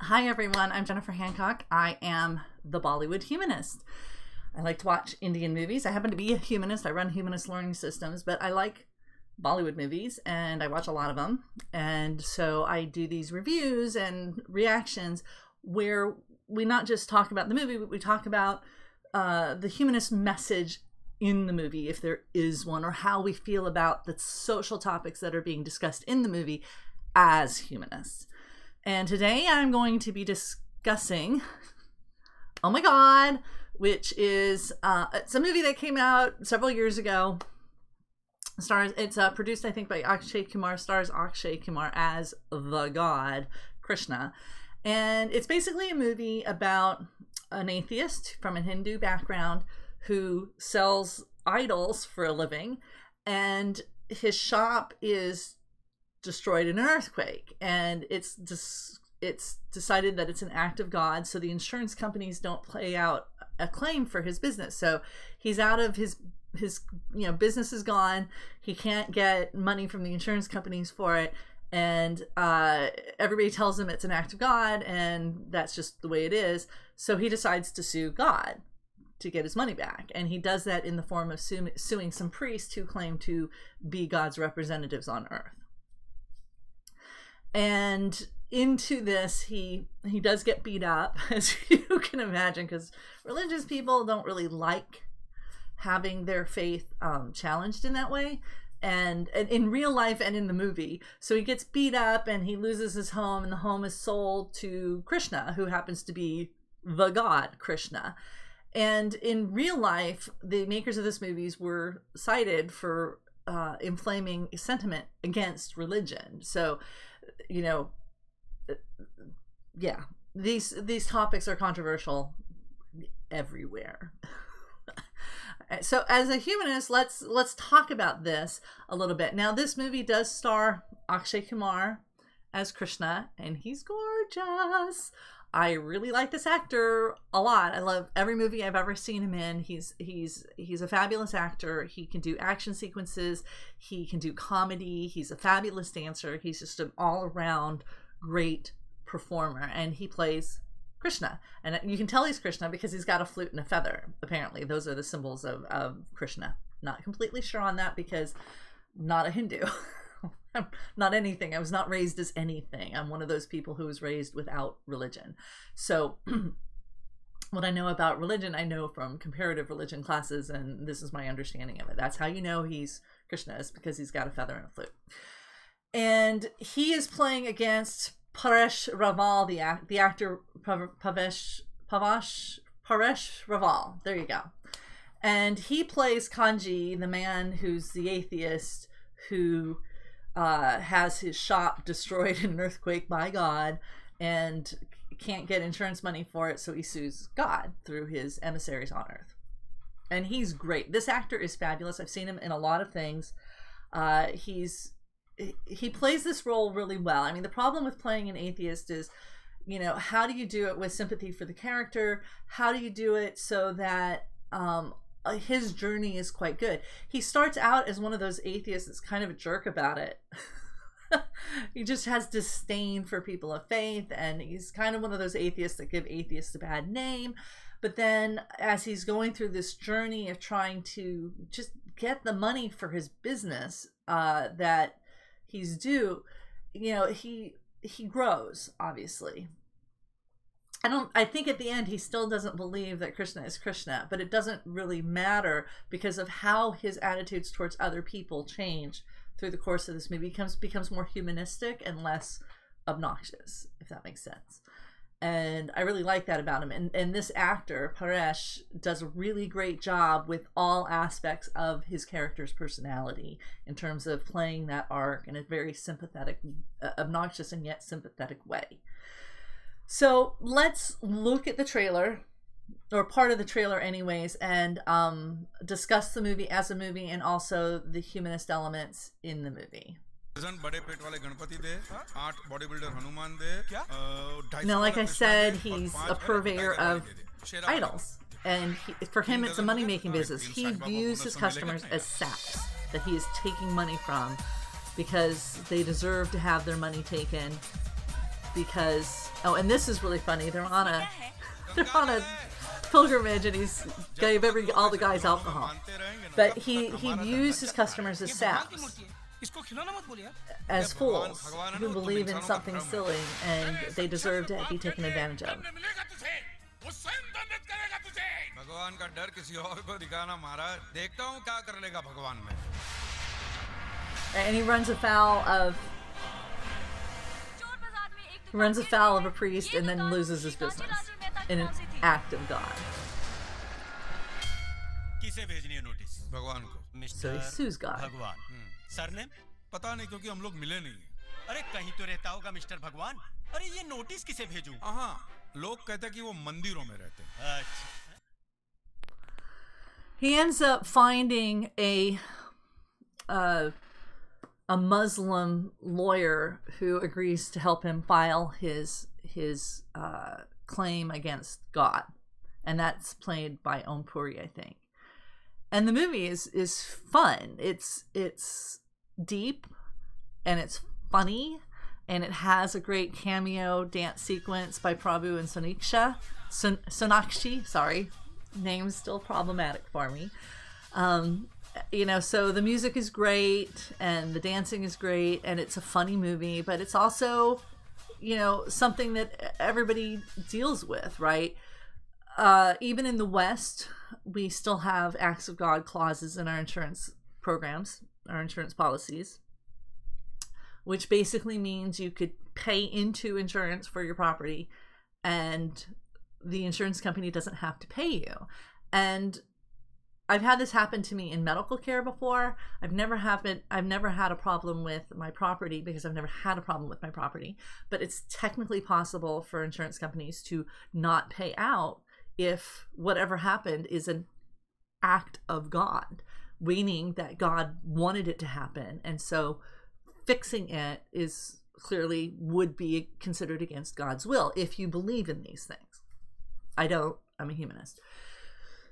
Hi everyone, I'm Jennifer Hancock. I am the Bollywood Humanist. I like to watch Indian movies. I happen to be a humanist. I run Humanist Learning Systems, but I like Bollywood movies and I watch a lot of them. And so I do these reviews and reactions where we not just talk about the movie, but we talk about the humanist message in the movie, if there is one, or how we feel about the social topics that are being discussed in the movie as humanists. And today I'm going to be discussing Oh My God, which is it's a movie that came out several years ago. It's produced, I think, by Akshay Kumar. Stars Akshay Kumar as the god Krishna, and it's basically a movie about an atheist from a Hindu background who sells idols for a living, and his shop is destroyed in an earthquake, and it's decided that it's an act of God, so the insurance companies don't pay out a claim for his business. So he's out of his business is gone. He can't get money from the insurance companies for it, and everybody tells him it's an act of God, and that's just the way it is. So he decides to sue God to get his money back, and he does that in the form of suing some priests who claim to be God's representatives on earth. And into this, he does get beat up, as you can imagine, because religious people don't really like having their faith challenged in that way, and in real life and in the movie. So he gets beat up and he loses his home, and the home is sold to Krishna, who happens to be the god Krishna. And in real life, the makers of this movies were cited for inflaming sentiment against religion. So, you know, yeah, these topics are controversial everywhere. So as a humanist, let's talk about this a little bit. Now, this movie does star Akshay Kumar as Krishna, and he's gorgeous. I really like this actor a lot. I love every movie I've ever seen him in. He's a fabulous actor. He can do action sequences. He can do comedy. He's a fabulous dancer. He's just an all-around great performer, and he plays Krishna. And you can tell he's Krishna because he's got a flute and a feather. Apparently, those are the symbols of Krishna. Not completely sure on that because I'm not a Hindu. I'm not anything. I was not raised as anything. I'm one of those people who was raised without religion. So what I know about religion, I know from comparative religion classes, and this is my understanding of it. That's how you know he's Krishna, is because he's got a feather and a flute. And he is playing against Paresh Raval, the actor Paresh Raval. There you go. And he plays Kanji, the man who's the atheist who has his shop destroyed in an earthquake by God and can't get insurance money for it, so he sues God through his emissaries on earth. And he's great. This actor is fabulous. I've seen him in a lot of things. He plays this role really well. I mean, the problem with playing an atheist is, you know, how do you do it with sympathy for the character? How do you do it so that his journey is quite good? He starts out as one of those atheists that's kind of a jerk about it. He just has disdain for people of faith, and he's kind of one of those atheists that give atheists a bad name. But then as he's going through this journey of trying to just get the money for his business that he's due, you know, he grows, obviously. I think at the end he still doesn't believe that Krishna is Krishna, but it doesn't really matter because of how his attitudes towards other people change through the course of this movie. Becomes more humanistic and less obnoxious, if that makes sense. And I really like that about him. And this actor, Paresh, does a really great job with all aspects of his character's personality in terms of playing that arc in a very sympathetic, obnoxious and yet sympathetic way. So let's look at the trailer, or part of the trailer anyways, and discuss the movie as a movie and also the humanist elements in the movie. Now, like I said, he's a purveyor of idols, and for him it's a money-making business. He views his customers as saps that he is taking money from because they deserve to have their money taken because and this is really funny. They're on a pilgrimage, and he's gave all the guys alcohol, but he views his customers as saps, as fools who believe in something silly and they deserve to be taken advantage of. And he runs afoul of a priest and then loses his business in an act of God. So he sues God. पता नहीं क्योंकि हम लोग मिले नहीं। अरे कहीं तो रहता होगा मिस्टर भगवान। अरे ये नोटिस किसे भेजूं? हाँ, लोग कहते हैं कि वो मंदिरों में रहते हैं। He ends up finding a Muslim lawyer who agrees to help him file his claim against God, and that's played by Om Puri, I think. And the movie is fun. It's deep and it's funny, and it has a great cameo dance sequence by Prabhu and Sonakshi. Sorry, name's still problematic for me. So the music is great and the dancing is great, and it's a funny movie, but it's also, something that everybody deals with, right? Even in the West, we still have acts of God clauses in our insurance programs, our insurance policies, which basically means you could pay into insurance for your property and the insurance company doesn't have to pay you. And I've had this happen to me in medical care before. I've never had a problem with my property because I've never had a problem with my property, but it's technically possible for insurance companies to not pay out if whatever happened is an act of God, meaning that God wanted it to happen, and so fixing it is clearly would be considered against God's will if you believe in these things. I don't. I'm a humanist.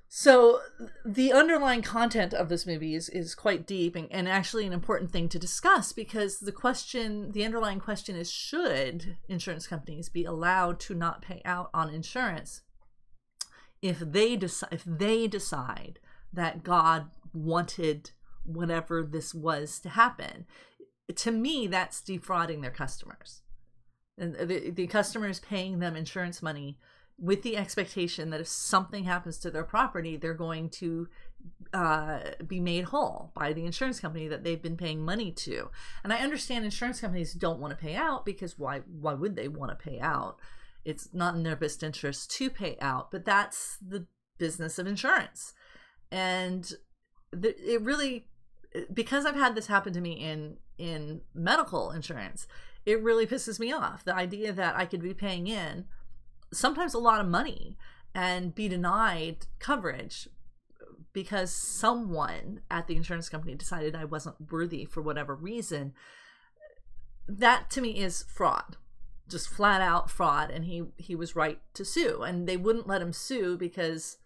So the underlying content of this movie is quite deep and actually an important thing to discuss, because the underlying question is, should insurance companies be allowed to not pay out on insurance if they decide that God wanted whatever this was to happen? To me, that's defrauding their customers. And the customers paying them insurance money with the expectation that if something happens to their property, they're going to be made whole by the insurance company that they've been paying money to. And I understand insurance companies don't want to pay out, because why would they want to pay out? It's not in their best interest to pay out, but that's the business of insurance. And it really, because I've had this happen to me in medical insurance, it really pisses me off. The idea that I could be paying in sometimes a lot of money and be denied coverage because someone at the insurance company decided I wasn't worthy for whatever reason. That to me is fraud, just flat out fraud. And he was right to sue, and they wouldn't let him sue because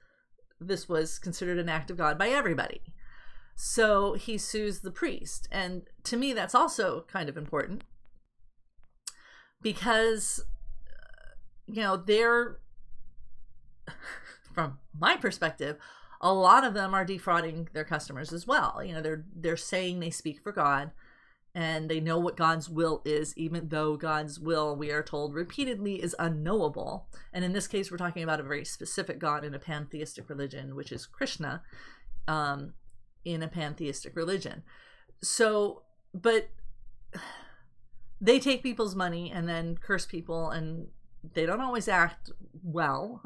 this was considered an act of God by everybody. So he sues the priest. And to me, that's also kind of important, because they're, from my perspective, a lot of them are defrauding their customers as well. They're saying they speak for God and they know what God's will is, even though God's will, we are told repeatedly, is unknowable. And in this case, we're talking about a very specific God in a pantheistic religion, which is Krishna, in a pantheistic religion. So, but they take people's money and then curse people, and they don't always act well.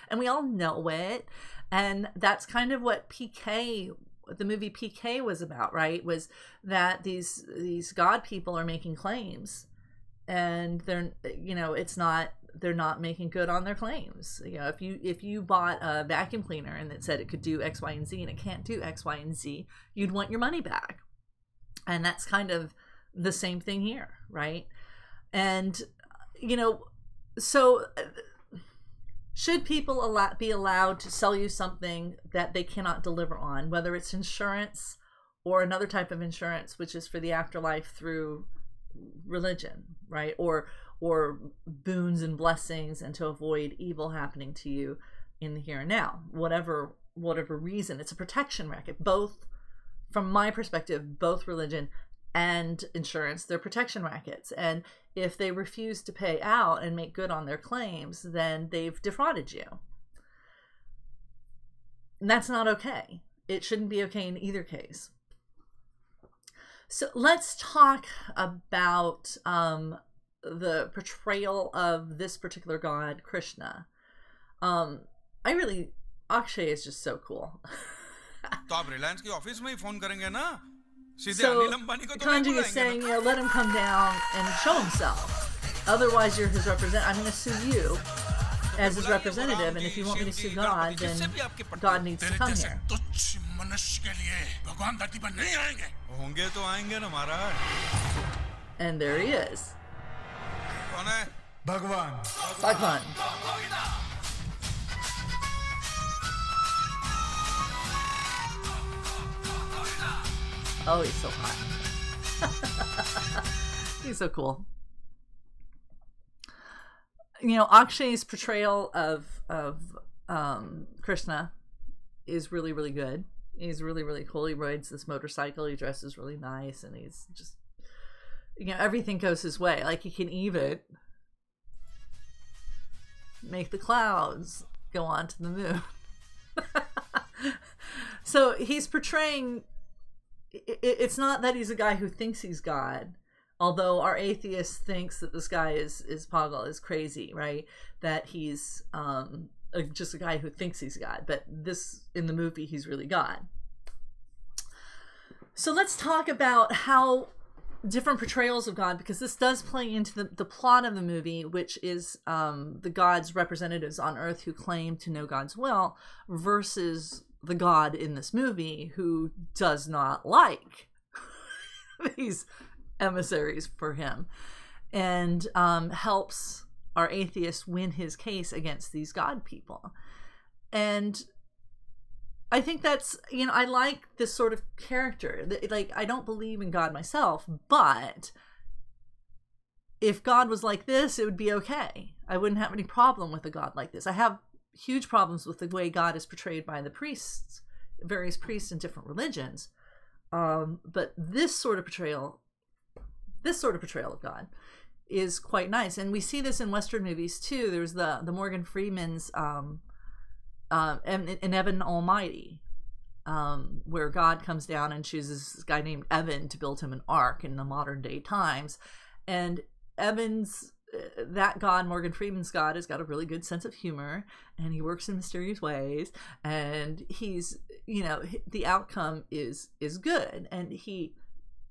And we all know it. And that's kind of what the movie PK was about, right? Was that these God people are making claims, and they're not making good on their claims. If you bought a vacuum cleaner and it said it could do X, Y, and Z, and it can't do X, Y, and Z, you'd want your money back. And that's kind of the same thing here, right? And so should people be allowed to sell you something that they cannot deliver on, whether it's insurance or another type of insurance, which is for the afterlife through religion, right? Or boons and blessings, and to avoid evil happening to you in the here and now. Whatever reason, it's a protection racket. Both, from my perspective, both religion and insurance, they're protection rackets. And if they refuse to pay out and make good on their claims, then they've defrauded you. And that's not okay. It shouldn't be okay in either case. So let's talk about the portrayal of this particular god, Krishna. Akshay is just so cool. तो आप रिलायंस की office में ही phone करेंगे ना? सीधे So Anil Ambani को तो नहीं Kanji is बुलाएंगे saying, ना? let him come down and show himself. Otherwise, you're his representative. I'm going to sue you as his representative, and if you want me to sue God, then God needs to come here. तुच्छ मनुष्य के लिए भगवान धरती पर नहीं आएंगे। होंगे तो आएंगे ना महाराज। And there he is. कौन है? भगवान। Bhagwan. Oh, he's so hot. He's so cool. You know, Akshay's portrayal of Krishna is really, really good. He's really, really cool. He rides this motorcycle. He dresses really nice, and he's just, you know, everything goes his way. Like, he can even make the clouds go onto the moon. So he's portraying, it's not that he's a guy who thinks he's God, although our atheist thinks that this guy is Pagal, is crazy, right? That he's just a guy who thinks he's God. But this, in the movie, he's really God. So let's talk about how different portrayals of God, because this does play into the plot of the movie, which is the God's representatives on Earth who claim to know God's will, versus the God in this movie who does not like these emissaries for him, and helps our atheist win his case against these God people. And I think that's, you know, I like this sort of character. Like, I don't believe in God myself, but if God was like this, it would be okay. I wouldn't have any problem with a God like this. I have huge problems with the way God is portrayed by the priests, various priests in different religions. But this sort of portrayal of God is quite nice. And we see this in Western movies too. There's the Morgan Freeman's in Evan Almighty, where God comes down and chooses this guy named Evan to build him an ark in the modern day times. And Evan's, that God, Morgan Freeman's God, has got a really good sense of humor, and he works in mysterious ways, and he's, you know, the outcome is good. And he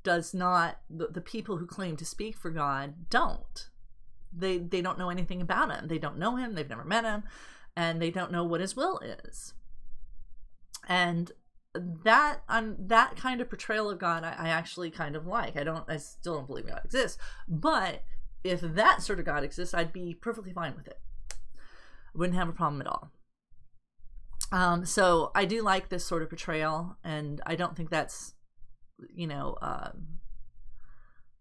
does not, the people who claim to speak for God don't. They don't know anything about him. They don't know him. They've never met him, and they don't know what his will is. And that kind of portrayal of God, I actually kind of like. I still don't believe God exists, but if that sort of God exists, I'd be perfectly fine with it. Wouldn't have a problem at all. So I do like this sort of portrayal, and I don't think that's, you know, a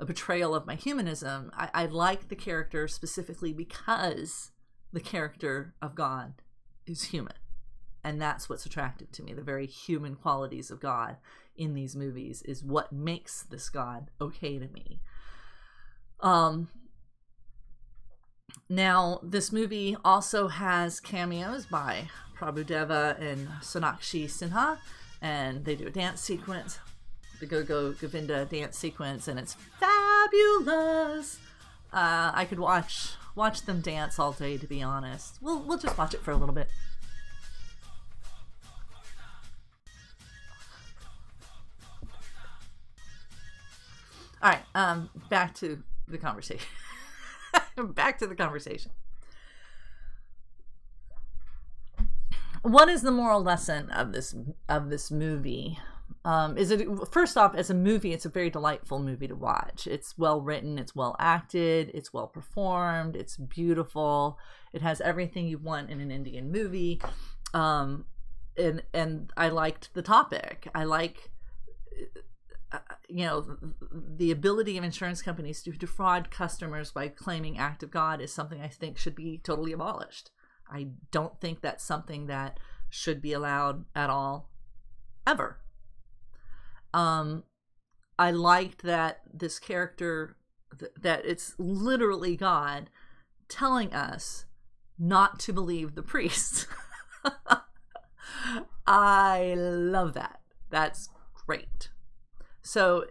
betrayal of my humanism. I like the character specifically because the character of God is human, and that's what's attractive to me. The very human qualities of God in these movies is what makes this God okay to me. Now, this movie also has cameos by Prabhudeva and Sonakshi Sinha, and they do a dance sequence, the Go-Go Govinda dance sequence, and it's fabulous. I could watch them dance all day, to be honest. We'll just watch it for a little bit. All right, back to the conversation. Back to the conversation. What is the moral lesson of this movie? Is it, first off, as a movie, it's a very delightful movie to watch. It's well written, it's well acted, it's well performed, it's beautiful. It has everything you want in an Indian movie. And I liked the topic. you know, the ability of insurance companies to defraud customers by claiming act of God is something I think should be totally abolished. I don't think that's something that should be allowed at all, ever. I liked that this character, that it's literally God telling us not to believe the priests. I love that. That's great. So,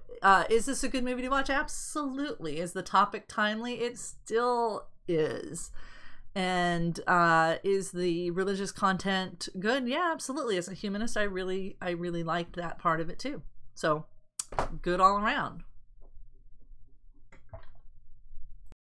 is this a good movie to watch? Absolutely. Is the topic timely? It still is. And is the religious content good? Yeah, absolutely. As a humanist, I really liked that part of it too. So, good all around.